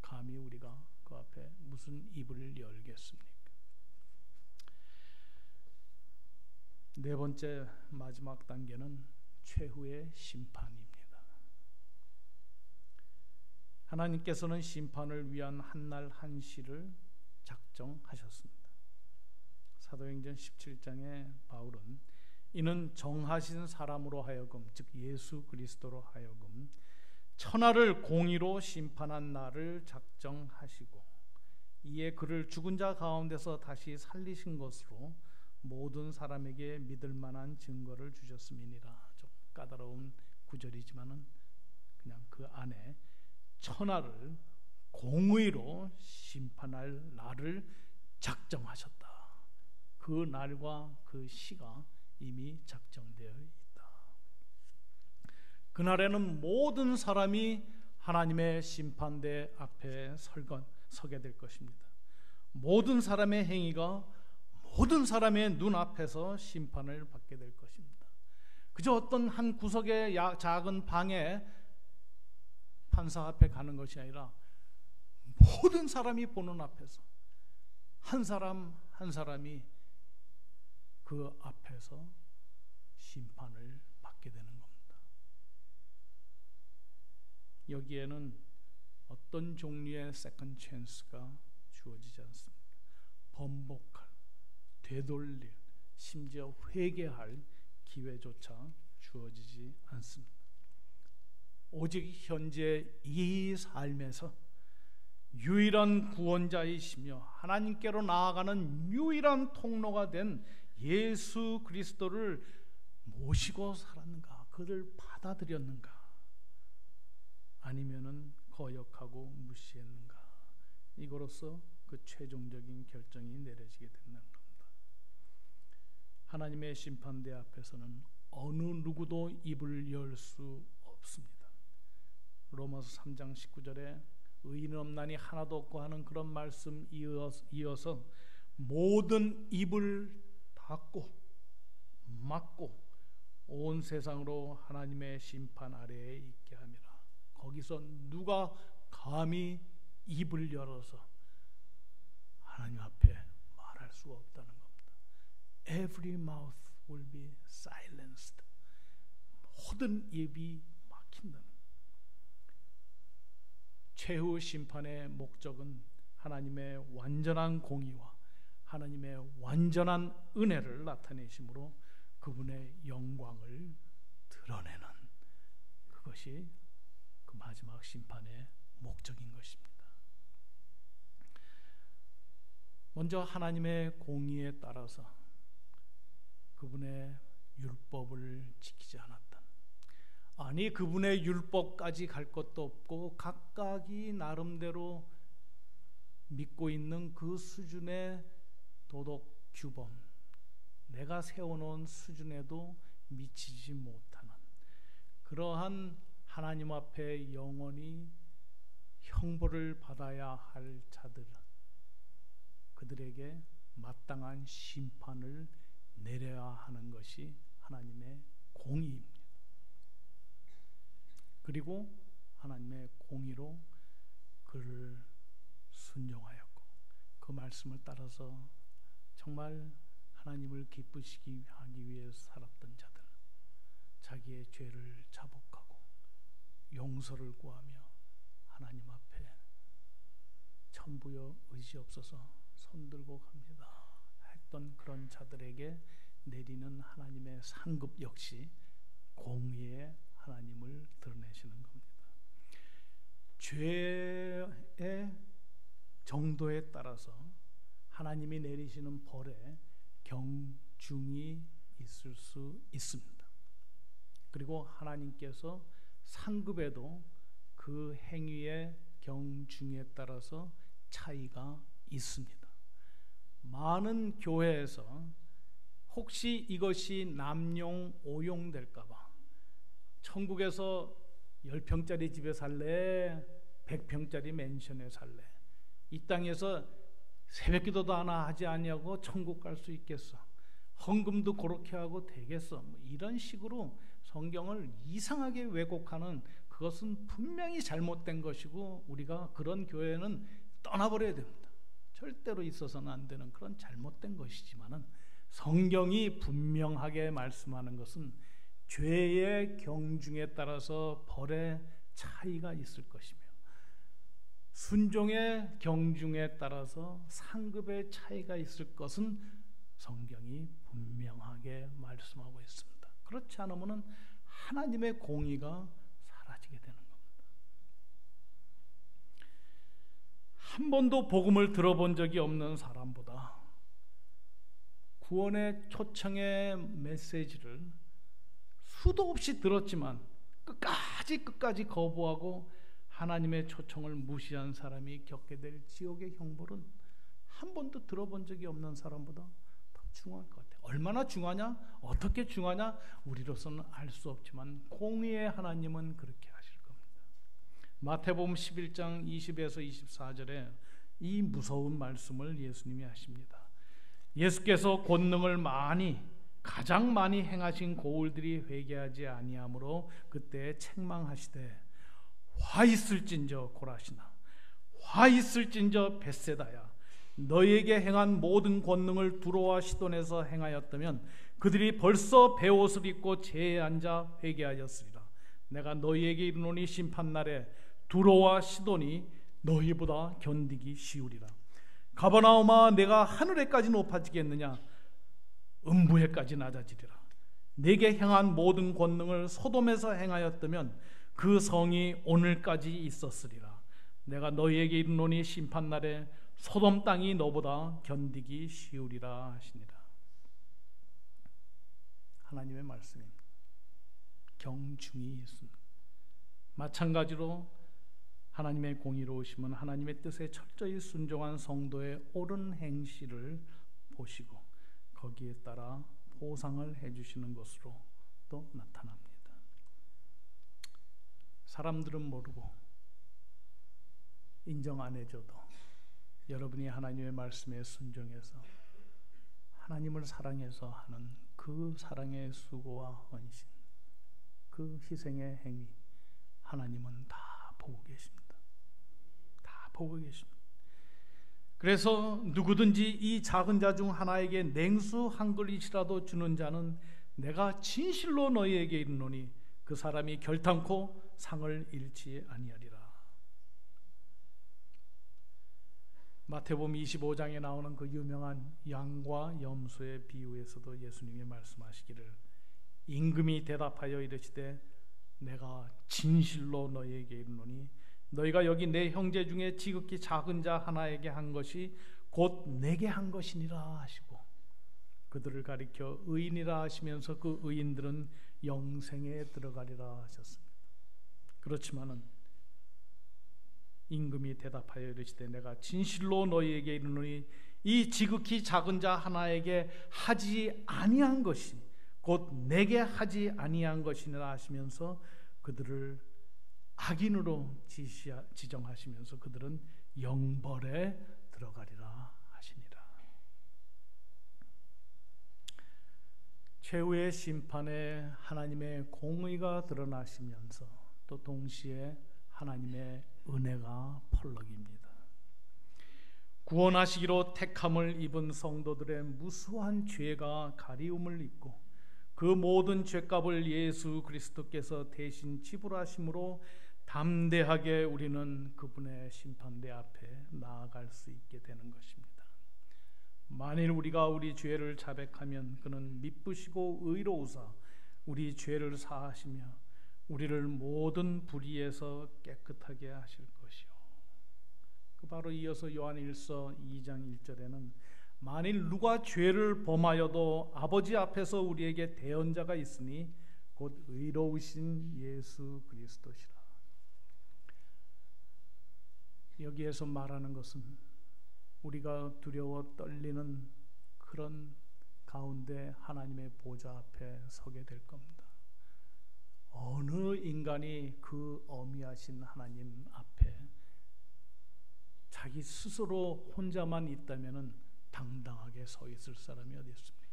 A: 감히 우리가 그 앞에 무슨 입을 열겠습니까? 네 번째 마지막 단계는 최후의 심판입니다. 하나님께서는 심판을 위한 한날 한시를 작정하셨습니다. 사도행전 17장에 바울은 이는 정하신 사람으로 하여금, 즉 예수 그리스도로 하여금 천하를 공의로 심판한 날을 작정하시고 이에 그를 죽은 자 가운데서 다시 살리신 것으로 모든 사람에게 믿을 만한 증거를 주셨음이니라. 좀 까다로운 구절이지만은 그냥 그 안에 천하를 공의로 심판할 날을 작정하셨다. 그 날과 그 시가 이미 작정되어 있다. 그날에는 모든 사람이 하나님의 심판대 앞에 서게 될 것입니다. 모든 사람의 행위가 모든 사람의 눈앞에서 심판을 받게 될 것입니다. 그저 어떤 한 구석의 작은 방에 판사 앞에 가는 것이 아니라 모든 사람이 보는 앞에서 한 사람 한 사람이 그 앞에서 심판을 받게 되는 겁니다. 여기에는 어떤 종류의 세컨드 찬스가 주어지지 않습니다. 번복할, 되돌릴, 심지어 회개할 기회조차 주어지지 않습니다. 오직 현재 이 삶에서 유일한 구원자이시며 하나님께로 나아가는 유일한 통로가 된 예수 그리스도를 모시고 살았는가, 그를 받아들였는가, 아니면은 거역하고 무시했는가, 이거로서 그 최종적인 결정이 내려지게 된다는 겁니다. 하나님의 심판대 앞에서는 어느 누구도 입을 열 수 없습니다. 로마서 3장 19절에 의인은 없나니 하나도 없고 하는 그런 말씀 이어서 모든 입을 닫고 막고 온 세상으로 하나님의 심판 아래에 있게 함이라. 거기서 누가 감히 입을 열어서 하나님 앞에 말할 수가 없다는 겁니다. Every mouth will be silenced. 모든 입이 막힌다는 겁니다. 최후 심판의 목적은 하나님의 완전한 공의와 하나님의 완전한 은혜를 나타내심으로 그분의 영광을 드러내는 그것이 그 마지막 심판의 목적인 것입니다. 먼저 하나님의 공의에 따라서 그분의 율법을 지키지 않았던, 아니 그분의 율법까지 갈 것도 없고 각각이 나름대로 믿고 있는 그 수준의 도덕 규범, 내가 세워놓은 수준에도 미치지 못하는 그러한 하나님 앞에 영원히 형벌을 받아야 할 자들, 그들에게 마땅한 심판을 내려야 하는 것이 하나님의 공의입니다. 그리고 하나님의 공의로 그를 순종하였고 그 말씀을 따라서 정말 하나님을 기쁘시게 하기 위해 살았던 자들, 자기의 죄를 자복하고 용서를 구하며 하나님 앞에 천부여 의지없어서 손들고 갑니다 했던 그런 자들에게 내리는 하나님의 상급 역시 공의의 하나님을 드러내시는 겁니다. 죄의 정도에 따라서 하나님이 내리시는 벌에 경중이 있을 수 있습니다. 그리고 하나님께서 상급에도 그 행위의 경중에 따라서 차이가 있습니다. 많은 교회에서 혹시 이것이 남용 오용될까봐 천국에서 10평짜리 집에 살래, 100평짜리 맨션에 살래, 이 땅에서 새벽기도도 하나 하지 아니하고 천국 갈 수 있겠어, 헌금도 그렇게 하고 되겠어, 이런 식으로 성경을 이상하게 왜곡하는, 그것은 분명히 잘못된 것이고 우리가 그런 교회는 떠나버려야 됩니다. 절대로 있어서는 안 되는 그런 잘못된 것이지만은 성경이 분명하게 말씀하는 것은 죄의 경중에 따라서 벌의 차이가 있을 것이며 순종의 경중에 따라서 상급의 차이가 있을 것은 성경이 분명하게 말씀하고 있습니다. 그렇지 않으면 하나님의 공의가 사라지게 되는 겁니다. 한 번도 복음을 들어본 적이 없는 사람보다 구원의 초청의 메시지를 수도 없이 들었지만 끝까지 거부하고 하나님의 초청을 무시한 사람이 겪게 될 지옥의 형벌은 한 번도 들어본 적이 없는 사람보다 더 중요할 것 같아요. 얼마나 중하냐, 어떻게 중하냐 우리로서는 알 수 없지만 공의의 하나님은 그렇게 하실 겁니다. 마태복음 11장 20에서 24절에 이 무서운 말씀을 예수님이 하십니다. 예수께서 권능을 가장 많이 행하신 고울들이 회개하지 아니하므로 그때 책망하시되 화 있을진저 고라시나, 화 있을진저 벳세다야, 너희에게 행한 모든 권능을 두로와 시돈에서 행하였다면 그들이 벌써 베옷을 입고 제에 앉아 회개하였으리라. 내가 너희에게 이르노니 심판날에 두로와 시돈이 너희보다 견디기 쉬우리라. 가버나움아, 내가 하늘에까지 높아지겠느냐, 음부에까지 낮아지리라. 내게 행한 모든 권능을 소돔에서 행하였다면 그 성이 오늘까지 있었으리라. 내가 너희에게 이르노니 심판날에 소돔 땅이 너보다 견디기 쉬우리라 하시니라. 하나님의 말씀입니다. 경중이 있습니다. 마찬가지로 하나님의 공의로우심은 하나님의 뜻에 철저히 순종한 성도의 옳은 행실을 보시고 거기에 따라 보상을 해주시는 것으로 또 나타납니다. 사람들은 모르고 인정 안 해줘도 여러분이 하나님의 말씀에 순종해서 하나님을 사랑해서 하는 그 사랑의 수고와 헌신, 그 희생의 행위, 하나님은 다 보고 계십니다. 다 보고 계십니다. 그래서 누구든지 이 작은 자 중 하나에게 냉수 한 그릇이라도 주는 자는 내가 진실로 너희에게 이르노니 그 사람이 결탄코 상을 잃지 아니하리라. 마태복음 25장에 나오는 그 유명한 양과 염소의 비유에서도 예수님이 말씀하시기를 임금이 대답하여 이르시되 내가 진실로 너희에게 이르노니 너희가 여기 내 형제 중에 지극히 작은 자 하나에게 한 것이 곧 내게 한 것이니라 하시고 그들을 가리켜 의인이라 하시면서 그 의인들은 영생에 들어가리라 하셨습니다. 그렇지만은 임금이 대답하여 이르시되 내가 진실로 너희에게 이르노니 이 지극히 작은 자 하나에게 하지 아니한 것이 곧 내게 하지 아니한 것이니라 하시면서 그들을 악인으로 지정하시면서 그들은 영벌에 들어가리라 하시니라. 최후의 심판에 하나님의 공의가 드러나시면서 또 동시에 하나님의 은혜가 펄럭입니다. 구원하시기로 택함을 입은 성도들의 무수한 죄가 가리움을 입고 그 모든 죄값을 예수 그리스도께서 대신 지불하심으로 담대하게 우리는 그분의 심판대 앞에 나아갈 수 있게 되는 것입니다. 만일 우리가 우리 죄를 자백하면 그는 미쁘시고 의로우사 우리 죄를 사하시며 우리를 모든 불의에서 깨끗하게 하실 것이요. 그 바로 이어서 요한일서 2장 1절에는 만일 누가 죄를 범하여도 아버지 앞에서 우리에게 대언자가 있으니 곧 의로우신 예수 그리스도시라. 여기에서 말하는 것은 우리가 두려워 떨리는 그런 가운데 하나님의 보좌 앞에 서게 될 겁니다. 어느 인간이 그 어미하신 하나님 앞에 자기 스스로 혼자만 있다면은 당당하게 서 있을 사람이 어디 있습니까?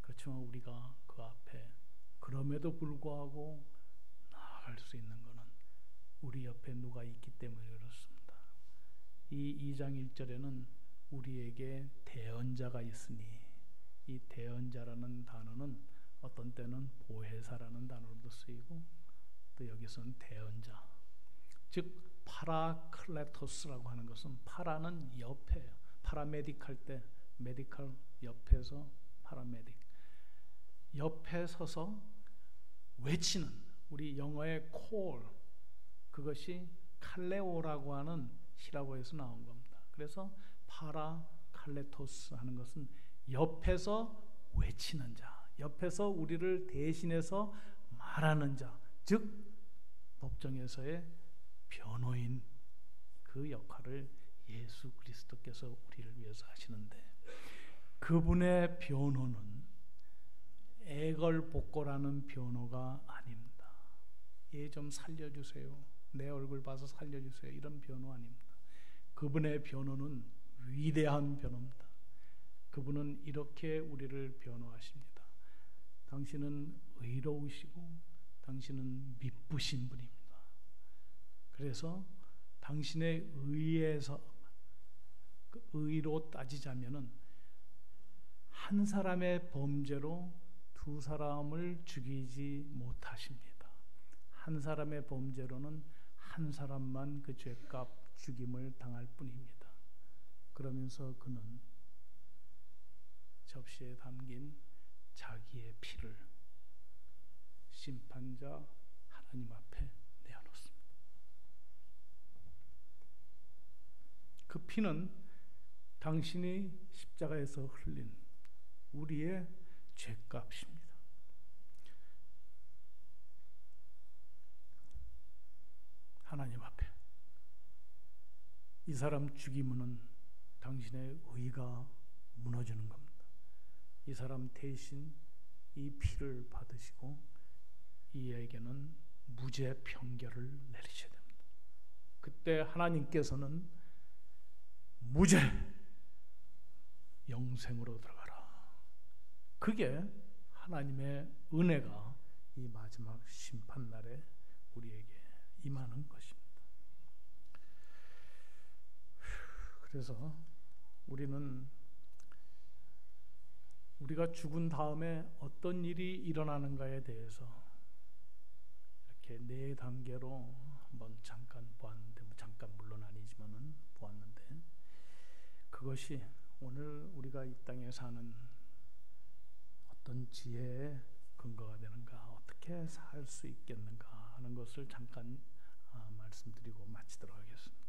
A: 그렇지만 우리가 그 앞에 그럼에도 불구하고 나아갈 수 있는 것은 우리 옆에 누가 있기 때문에 그렇습니다. 이 2장 1절에는 우리에게 대언자가 있으니 이 대언자라는 단어는 어떤 때는 보혜사라는 단어로도 쓰이고 또 여기서는 대언자, 즉 파라클레토스라고 하는 것은 파라는 옆에요. 파라메딕 할 때 메디컬 옆에서 파라메딕 옆에 서서 외치는 우리 영어의 call 그것이 칼레오라고 하는 히라고에서 나온 겁니다. 그래서 파라칼레토스 하는 것은 옆에서 외치는 자, 옆에서 우리를 대신해서 말하는 자, 즉 법정에서의 변호인 그 역할을 예수 그리스도께서 우리를 위해서 하시는데 그분의 변호는 애걸복걸하는 변호가 아닙니다. 얘 좀 살려주세요. 내 얼굴 봐서 살려주세요. 이런 변호 아닙니다. 그분의 변호는 위대한 변호입니다. 그분은 이렇게 우리를 변호하십니다. 당신은 의로우시고 당신은 미쁘신 분입니다. 그래서 당신의 의에서 그 의로 따지자면은 한 사람의 범죄로 두 사람을 죽이지 못하십니다. 한 사람의 범죄로는 한 사람만 그 죄값 죽임을 당할 뿐입니다. 그러면서 그는 접시에 담긴 자기의 피를 심판자 하나님 앞에 내어놓습니다. 그 피는 당신이 십자가에서 흘린 우리의 죄값입니다. 하나님 앞에 이 사람 죽이면은 당신의 의가 무너지는 겁니다. 이 사람 대신 이 피를 받으시고 이에게는 무죄 판결을 내리셔야 됩니다. 그때 하나님께서는 무죄 영생으로 들어가라. 그게 하나님의 은혜가 이 마지막 심판날에 우리에게 임하는 것입니다. 그래서 우리는 우리가 죽은 다음에 어떤 일이 일어나는가에 대해서 이렇게 4단계로 한번 잠깐 보았는데, 잠깐 물론 아니지만은 보았는데, 그것이 오늘 우리가 이 땅에 사는 어떤 지혜의 근거가 되는가, 어떻게 살 수 있겠는가 하는 것을 잠깐 말씀드리고 마치도록 하겠습니다.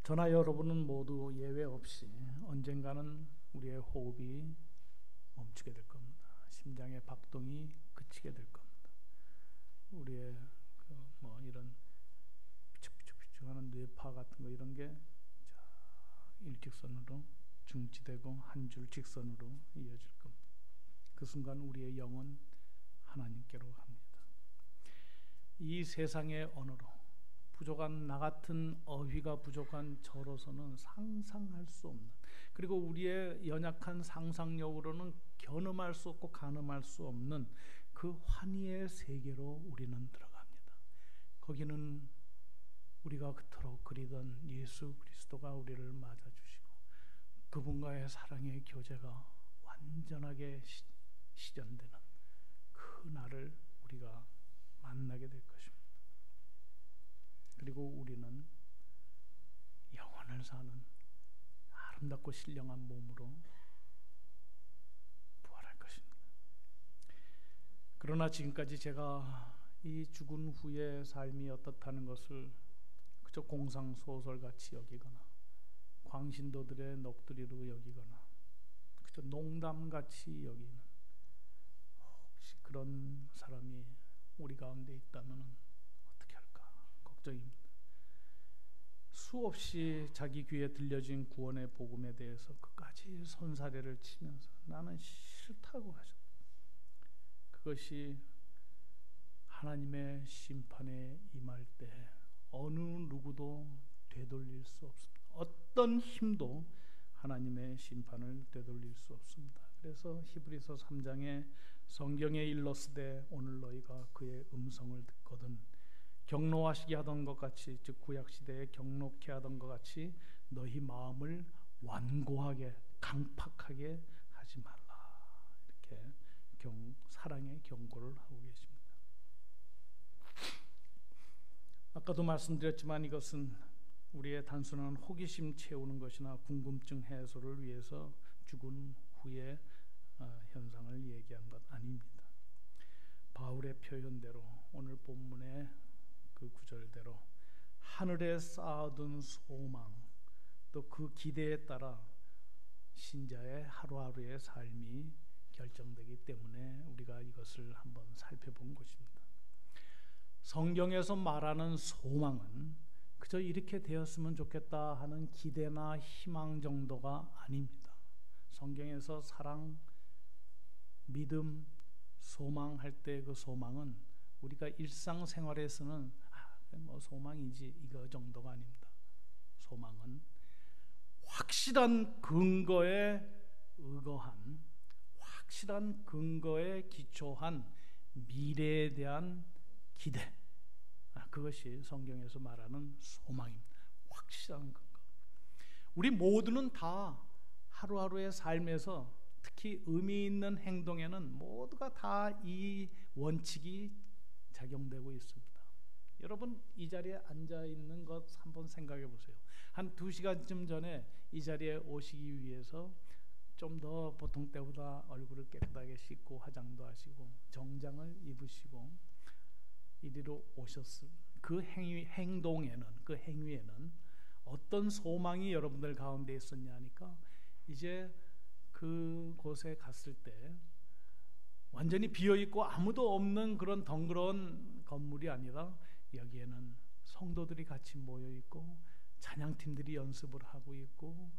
A: 저나 여러분은 모두 예외 없이 언젠가는 우리의 호흡이 멈추게 될 겁니다. 심장의 박동이 그치게 될 겁니다. 우리의 이런 비축비축비축하는 뇌파 같은 거, 이런 게 일직선으로 중지되고 한 줄 직선으로 이어질 겁니다. 그 순간 우리의 영은 하나님께로 갑니다. 이 세상의 언어로 부족한, 나 같은 어휘가 부족한 저로서는 상상할 수 없는, 그리고 우리의 연약한 상상력으로는 겨늠할 수 없고 가늠할 수 없는 그 환희의 세계로 우리는 들어갑니다. 거기는 우리가 그토록 그리던 예수 그리스도가 우리를 맞아주시고 그분과의 사랑의 교제가 완전하게 실현되는 그 날을 우리가 만나게 될 것입니다. 그리고 우리는 영원을 사는 아름답고 신령한 몸으로 부활할 것입니다. 그러나 지금까지 제가 이 죽은 후의 삶이 어떻다는 것을 그저 공상소설같이 여기거나 광신도들의 넋두리로 여기거나 그저 농담같이 여기는, 혹시 그런 사람이 우리 가운데 있다면 어떻게 할까 걱정입니다. 수없이 자기 귀에 들려진 구원의 복음에 대해서 끝까지 손사래를 치면서 나는 싫다고 하셨다. 그것이 하나님의 심판에 임할 때 어느 누구도 되돌릴 수 없습니다. 어떤 힘도 하나님의 심판을 되돌릴 수 없습니다. 그래서 히브리서 3장에 성경에 일렀으되 오늘 너희가 그의 음성을 듣거든 경노하시게 하던 것 같이, 즉 구약시대에 경노케 하던 것 같이 너희 마음을 완고하게 강팍하게 하지 말라, 이렇게 사랑의 경고를 하고 계십니다. 아까도 말씀드렸지만 이것은 우리의 단순한 호기심 채우는 것이나 궁금증 해소를 위해서 죽은 후의 현상을 얘기한 것 아닙니다. 바울의 표현대로 오늘 본문의 그 구절대로 하늘에 쌓아둔 소망, 또 그 기대에 따라 신자의 하루하루의 삶이 결정되기 때문에 우리가 이것을 한번 살펴본 것입니다. 성경에서 말하는 소망은 그저 이렇게 되었으면 좋겠다 하는 기대나 희망 정도가 아닙니다. 성경에서 사랑, 믿음, 소망할 때 그 소망은 우리가 일상생활에서는 소망이지 이거 정도가 아닙니다. 소망은 확실한 근거에 의거한, 확실한 근거에 기초한 미래에 대한 기대, 그것이 성경에서 말하는 소망입니다. 확실한 근거. 우리 모두는 다 하루하루의 삶에서 특히 의미 있는 행동에는 모두가 다 이 원칙이 작용되고 있습니다. 여러분 이 자리에 앉아 있는 것 한번 생각해 보세요. 한 2시간쯤 전에 이 자리에 오시기 위해서 좀 더 보통 때보다 얼굴을 깨끗하게 씻고 화장도 하시고 정장을 입으시고 이리로 오셨을 그 행동에는, 그 행위에는 어떤 소망이 여러분들 가운데 있었냐 하니까, 이제 그곳에 갔을 때 완전히 비어있고 아무도 없는 그런 덩그러운 건물이 아니라 여기에는 성도들이 같이 모여있고 찬양팀들이 연습을 하고 있고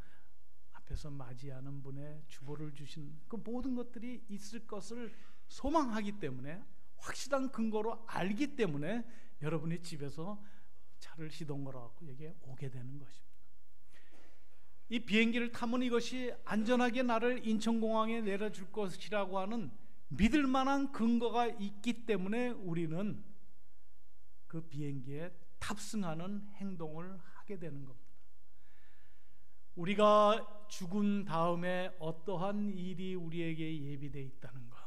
A: 앞에서 맞이하는 분의 주보를 주신 그 모든 것들이 있을 것을 소망하기 때문에, 확실한 근거로 알기 때문에 여러분이 집에서 차를 시동 걸어갖고 여기에 오게 되는 것입니다. 이 비행기를 타면 이것이 안전하게 나를 인천공항에 내려줄 것이라고 하는 믿을 만한 근거가 있기 때문에 우리는 그 비행기에 탑승하는 행동을 하게 되는 겁니다. 우리가 죽은 다음에 어떠한 일이 우리에게 예비되어 있다는 것,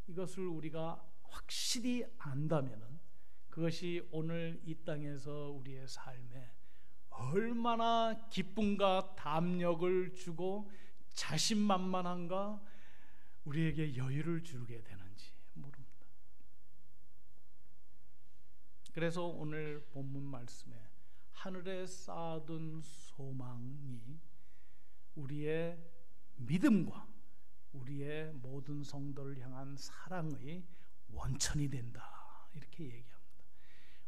A: 이것을 우리가 확실히 안다면 그것이 오늘 이 땅에서 우리의 삶에 얼마나 기쁨과 담력을 주고 자신만만함과 우리에게 여유를 주게 되는지 모릅니다. 그래서 오늘 본문 말씀에 하늘에 쌓아둔 소망이 우리의 믿음과 우리의 모든 성도를 향한 사랑의 원천이 된다, 이렇게 얘기합니다.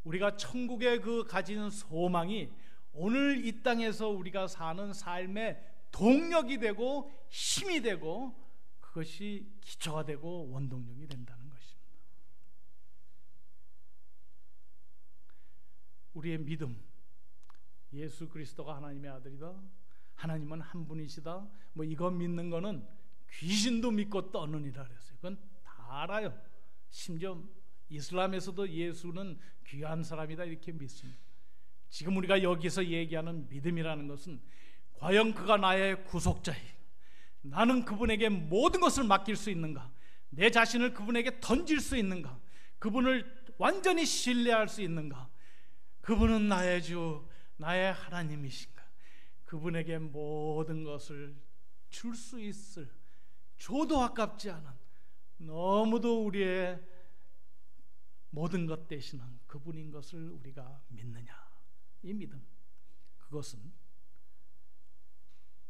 A: 우리가 천국에 그 가진 소망이 오늘 이 땅에서 우리가 사는 삶의 동력이 되고 힘이 되고 그것이 기초가 되고 원동력이 된다는 것입니다. 우리의 믿음, 예수 그리스도가 하나님의 아들이다, 하나님은 한 분이시다, 뭐 이거 믿는 거는 귀신도 믿고 떠느니라 그랬어요. 그건 다 알아요. 심지어 이슬람에서도 예수는 귀한 사람이다 이렇게 믿습니다. 지금 우리가 여기서 얘기하는 믿음이라는 것은 과연 그가 나의 구속자이고 나는 그분에게 모든 것을 맡길 수 있는가, 내 자신을 그분에게 던질 수 있는가, 그분을 완전히 신뢰할 수 있는가, 그분은 나의 주, 나의 하나님이신가, 그분에게 모든 것을 줄 수 있을, 줘도 아깝지 않은, 너무도 우리의 모든 것 되시는 그분인 것을 우리가 믿느냐, 이 믿음, 그것은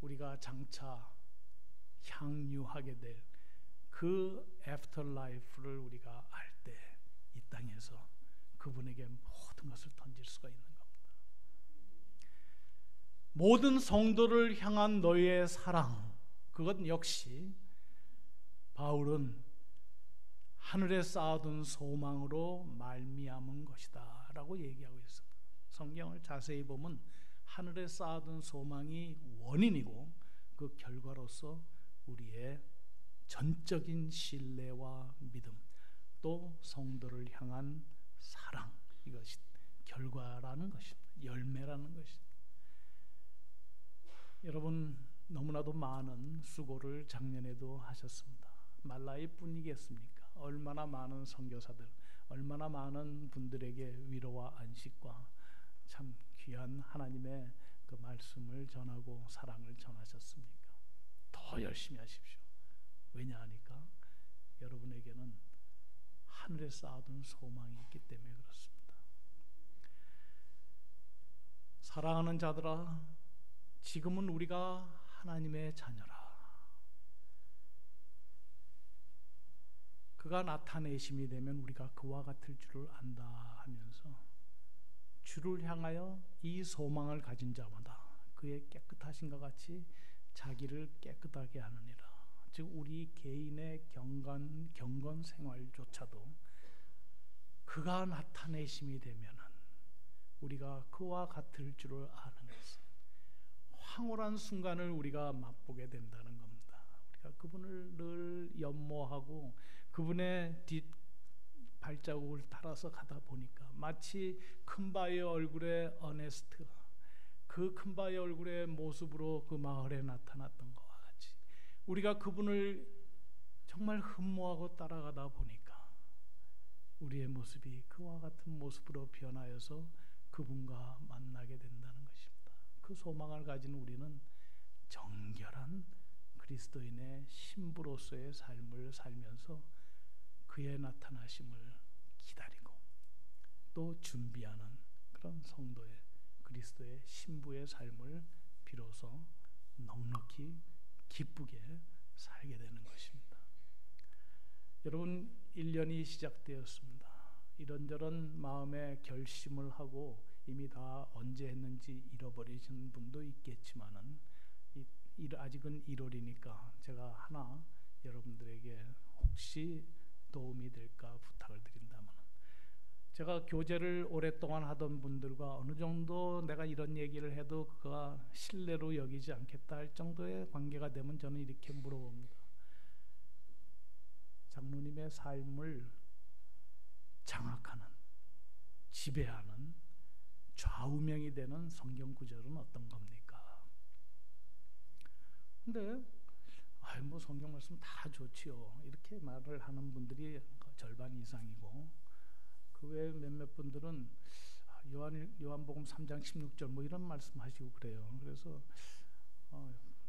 A: 우리가 장차 향유하게 될 그 애프터라이프를 우리가 알 때 이 땅에서 그분에게 모든 것을 던질 수가 있는 겁니다. 모든 성도를 향한 너희의 사랑, 그것 역시 바울은 하늘에 쌓아둔 소망으로 말미암은 것이다 라고 얘기하고 있습니다. 성경을 자세히 보면 하늘에 쌓아둔 소망이 원인이고 그 결과로서 우리의 전적인 신뢰와 믿음, 또 성도를 향한 사랑, 이것이 결과라는 것입니다. 열매라는 것입니다. 여러분, 너무나도 많은 수고를 작년에도 하셨습니다. 말라일 뿐이겠습니까? 얼마나 많은 선교사들, 얼마나 많은 분들에게 위로와 안식과 참 귀한 하나님의 그 말씀을 전하고 사랑을 전하셨습니까? 더 열심히 하십시오. 왜냐하니까 여러분에게는 하늘에 쌓아둔 소망이 있기 때문에 그렇습니다. 사랑하는 자들아, 지금은 우리가 하나님의 자녀라. 그가 나타내심이 되면 우리가 그와 같을 줄을 안다 하면서 주를 향하여 이 소망을 가진 자마다 그의 깨끗하신과 같이 자기를 깨끗하게 하느니라. 즉 우리 개인의 경건 생활조차도 그가 나타내심이 되면은 우리가 그와 같을 줄을 아는 것은 황홀한 순간을 우리가 맛보게 된다는 겁니다. 우리가 그분을 늘 연모하고 그분의 뒷 발자국을 따라서 가다 보니까 마치 큰바의 얼굴의 어네스트, 그 큰바의 얼굴의 모습으로 그 마을에 나타났던 것과 같이 우리가 그분을 정말 흠모하고 따라가다 보니까 우리의 모습이 그와 같은 모습으로 변하여서 그분과 만나게 된다는 것입니다. 그 소망을 가진 우리는 정결한 그리스도인의 신부로서의 삶을 살면서 그의 나타나심을 기다리고 또 준비하는 그런 성도의 그리스도의 신부의 삶을 비로소 넉넉히 기쁘게 살게 되는 것입니다. 여러분, 1년이 시작되었습니다. 이런저런 마음의 결심을 하고 이미 다 언제 했는지 잃어버리신 분도 있겠지만은 아직은 1월이니까 제가 하나 여러분들에게 혹시 도움이 될까 부탁을 드린다면, 제가 교제를 오랫동안 하던 분들과 어느 정도 내가 이런 얘기를 해도 그가 신뢰로 여기지 않겠다 할 정도의 관계가 되면 저는 이렇게 물어봅니다. 장로님의 삶을 장악하는, 지배하는 좌우명이 되는 성경 구절은 어떤 겁니까? 근데 뭐 성경 말씀 다 좋지요. 이렇게 말을 하는 분들이 절반 이상이고, 그 외에 몇몇 분들은 요한복음 3장 16절 뭐 이런 말씀하시고 그래요. 그래서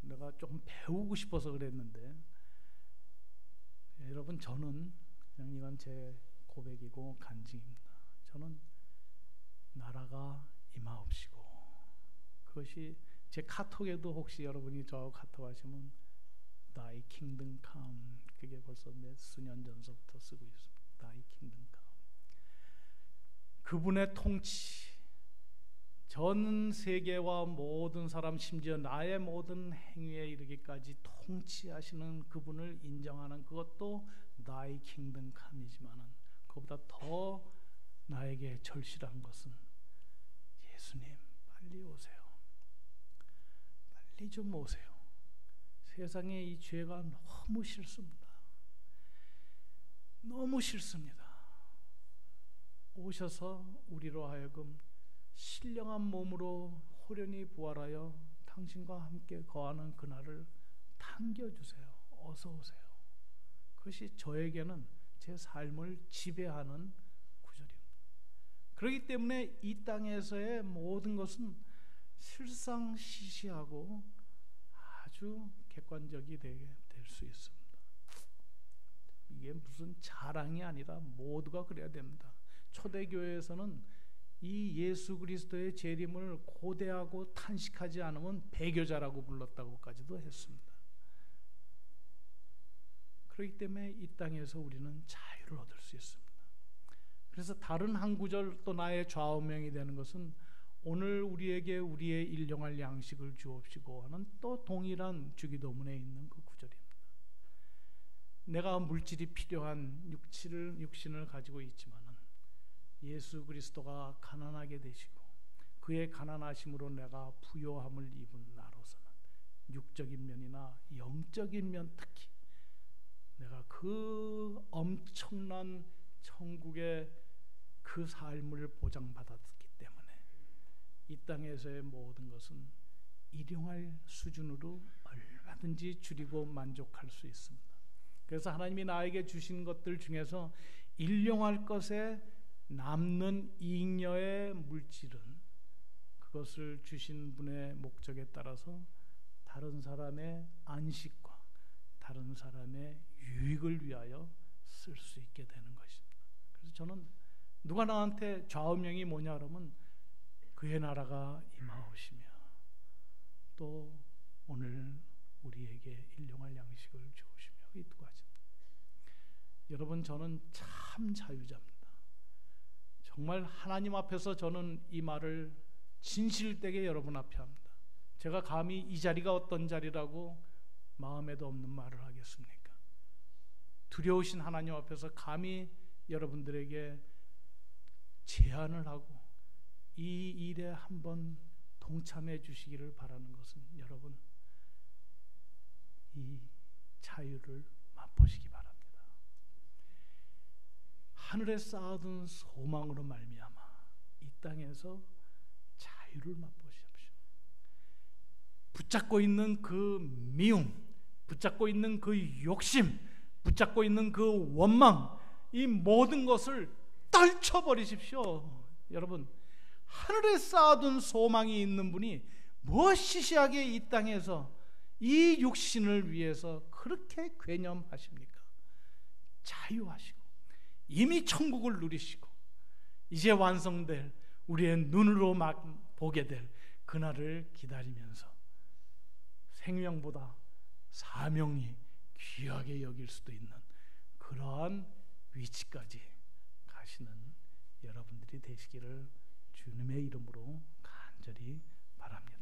A: 내가 조금 배우고 싶어서 그랬는데, 여러분, 저는 그냥 이건 제 고백이고 간증입니다. 저는 나라가 임하옵시고, 그것이 제 카톡에도 혹시 여러분이 저 카톡 하시면 Thy kingdom come, 그게 벌써 몇 수년 전서부터 쓰고 있습니다. Thy kingdom come. 그분의 통치, 전 세계와 모든 사람, 심지어 나의 모든 행위에 이르기까지 통치하시는 그분을 인정하는 그것도 Thy kingdom come이지만은, 그보다 더 나에게 절실한 것은 예수님 빨리 오세요. 빨리 좀 오세요. 세상에 이 죄가 너무 싫습니다. 너무 싫습니다. 오셔서 우리로 하여금 신령한 몸으로 호련히 부활하여 당신과 함께 거하는 그날을 당겨주세요. 어서 오세요. 그것이 저에게는 제 삶을 지배하는 구절입니다. 그렇기 때문에 이 땅에서의 모든 것은 실상 시시하고 아주 객관적이 되게 될 수 있습니다. 이게 무슨 자랑이 아니라 모두가 그래야 됩니다. 초대교회에서는 이 예수 그리스도의 재림을 고대하고 탄식하지 않으면 배교자라고 불렀다고까지도 했습니다. 그렇기 때문에 이 땅에서 우리는 자유를 얻을 수 있습니다. 그래서 다른 한 구절, 또 나의 좌우명이 되는 것은 오늘 우리에게 우리의 일용할 양식을 주옵시고 하는 또 동일한 주기도문에 있는 그 구절입니다. 내가 물질이 필요한 육신을 가지고 있지만은 예수 그리스도가 가난하게 되시고 그의 가난하심으로 내가 부요함을 입은 나로서는 육적인 면이나 영적인 면, 특히 내가 그 엄청난 천국의 그 삶을 보장받았기 때문에 이 땅에서의 모든 것은 일용할 수준으로 얼마든지 줄이고 만족할 수 있습니다. 그래서 하나님이 나에게 주신 것들 중에서 일용할 것에 남는 잉여의 물질은 그것을 주신 분의 목적에 따라서 다른 사람의 안식과 다른 사람의 유익을 위하여 쓸 수 있게 되는 것입니다. 그래서 저는 누가 나한테 좌우명이 뭐냐 그러면 그의 나라가 임하오시며 또 오늘 우리에게 일용할 양식을 주오시며, 이 두 가지입니다. 여러분, 저는 참 자유자입니다. 정말 하나님 앞에서 저는 이 말을 진실되게 여러분 앞에 합니다. 제가 감히 이 자리가 어떤 자리라고 마음에도 없는 말을 하겠습니까? 두려우신 하나님 앞에서 감히 여러분들에게 제안을 하고 이 일에 한번 동참해 주시기를 바라는 것은, 여러분, 이 자유를 맛보시기 바랍니다. 하늘에 쌓아둔 소망으로 말미암아 이 땅에서 자유를 맛보십시오. 붙잡고 있는 그 미움, 붙잡고 있는 그 욕심, 붙잡고 있는 그 원망, 이 모든 것을 떨쳐버리십시오. 여러분, 하늘에 쌓아둔 소망이 있는 분이 무엇 시시하게 이 땅에서 이 육신을 위해서 그렇게 괴념하십니까? 자유하시고 이미 천국을 누리시고 이제 완성될 우리의 눈으로 막 보게 될 그날을 기다리면서 생명보다 사명이 귀하게 여길 수도 있는 그러한 위치까지 가시는 여러분들이 되시기를 주님의 이름으로 간절히 바랍니다.